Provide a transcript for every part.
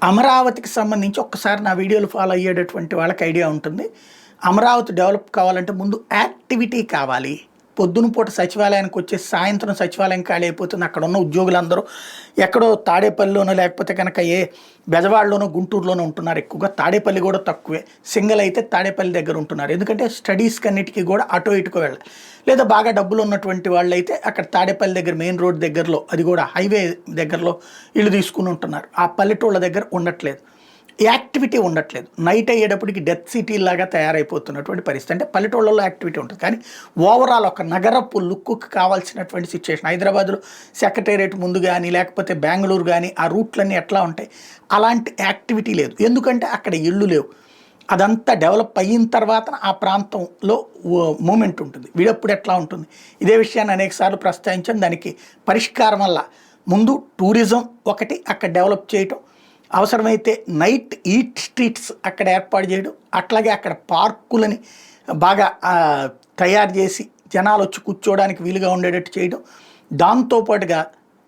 అమరావతికి సంబంధించి ఒక్కసారి నా వీడియోలు ఫాలో అయ్యేటటువంటి వాళ్ళకి ఐడియా ఉంటుంది. అమరావతి డెవలప్ కావాలంటే ముందు యాక్టివిటీ కావాలి. పొద్దున పూట సచివాలయానికి వచ్చే సాయంత్రం సచివాలయం ఖాళీ అయిపోతుంది. అక్కడ ఉన్న ఉద్యోగులందరూ ఎక్కడో తాడేపల్లిలోనో లేకపోతే కనుక బెజవాడలోనో గుంటూరులోనో ఉంటున్నారు. ఎక్కువగా తాడేపల్లి కూడా తక్కువే. సింగల్ అయితే తాడేపల్లి దగ్గర ఉంటున్నారు. ఎందుకంటే స్టడీస్కి అన్నిటికీ కూడా అటో ఇటుకో వెళ్ళాలి. లేదా బాగా డబ్బులు ఉన్నటువంటి వాళ్ళు అయితే అక్కడ తాడేపల్లి దగ్గర మెయిన్ రోడ్ దగ్గరలో, అది కూడా హైవే దగ్గరలో ఇల్లు తీసుకుని ఉంటున్నారు. ఆ పల్లెటూళ్ళ దగ్గర ఉండట్లేదు, యాక్టివిటీ ఉండట్లేదు. నైట్ అయ్యేటప్పటికి డెత్ సిటీ లాగా తయారైపోతున్నటువంటి పరిస్థితి. అంటే పల్లెటూళ్ళలో యాక్టివిటీ ఉంటుంది, కానీ ఓవరాల్ ఒక నగరపు లుక్కు కావాల్సినటువంటి సిచ్యువేషన్. హైదరాబాద్లో సెక్రటేరియట్ ముందు కానీ లేకపోతే బెంగళూరు కానీ ఆ రూట్లన్నీ ఎట్లా ఉంటాయి, అలాంటి యాక్టివిటీ లేదు. ఎందుకంటే అక్కడ ఇళ్ళు లేవు. అదంతా డెవలప్ అయిన తర్వాత ఆ ప్రాంతంలో మూమెంట్ ఉంటుంది. వీడప్పుడు ఎట్లా ఉంటుంది, ఇదే విషయాన్ని అనేకసార్లు ప్రస్తావించాను. దానికి పరిష్కారం వల్ల ముందు టూరిజం ఒకటి అక్కడ డెవలప్ చేయటం, అవసరమైతే నైట్ ఈట్ స్ట్రీట్స్ అక్కడ ఏర్పాటు చేయడం, అట్లాగే అక్కడ పార్కులని బాగా తయారు చేసి జనాలు వచ్చి కూర్చోవడానికి వీలుగా ఉండేటట్టు చేయడం, దాంతోపాటుగా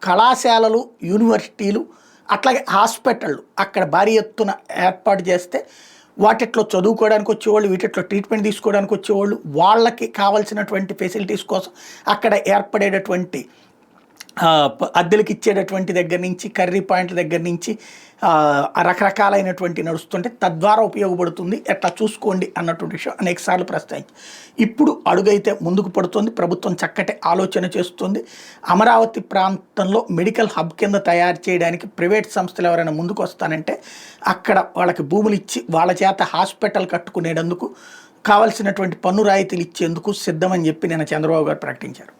కళాశాలలు, యూనివర్సిటీలు, అట్లాగే హాస్పిటళ్ళు అక్కడ భారీ ఎత్తున ఏర్పాటు చేస్తే వాటిట్లో చదువుకోవడానికి వచ్చేవాళ్ళు, వీటిట్లో ట్రీట్మెంట్ తీసుకోవడానికి వచ్చేవాళ్ళు, వాళ్ళకి కావాల్సినటువంటి ఫెసిలిటీస్ కోసం అక్కడ ఏర్పడేటటువంటి అద్దెలకు ఇచ్చేటటువంటి దగ్గర నుంచి, కర్రీ పాయింట్ల దగ్గర నుంచి రకరకాలైనటువంటి నడుస్తుంటే తద్వారా ఉపయోగపడుతుంది. ఎట్లా చూసుకోండి అన్నటువంటి విషయం అనేకసార్లు ప్రస్తావించి ఇప్పుడు అడుగైతే ముందుకు పడుతుంది. ప్రభుత్వం చక్కటి ఆలోచన చేస్తుంది. అమరావతి ప్రాంతంలో మెడికల్ హబ్ కింద తయారు చేయడానికి ప్రైవేట్ సంస్థలు ఎవరైనా ముందుకు వస్తానంటే అక్కడ వాళ్ళకి భూములు ఇచ్చి వాళ్ళ చేత హాస్పిటల్ కట్టుకునేందుకు కావాల్సినటువంటి పన్ను రాయితీలు ఇచ్చేందుకు సిద్ధమని చెప్పి నేను చంద్రబాబు గారు ప్రకటించారు.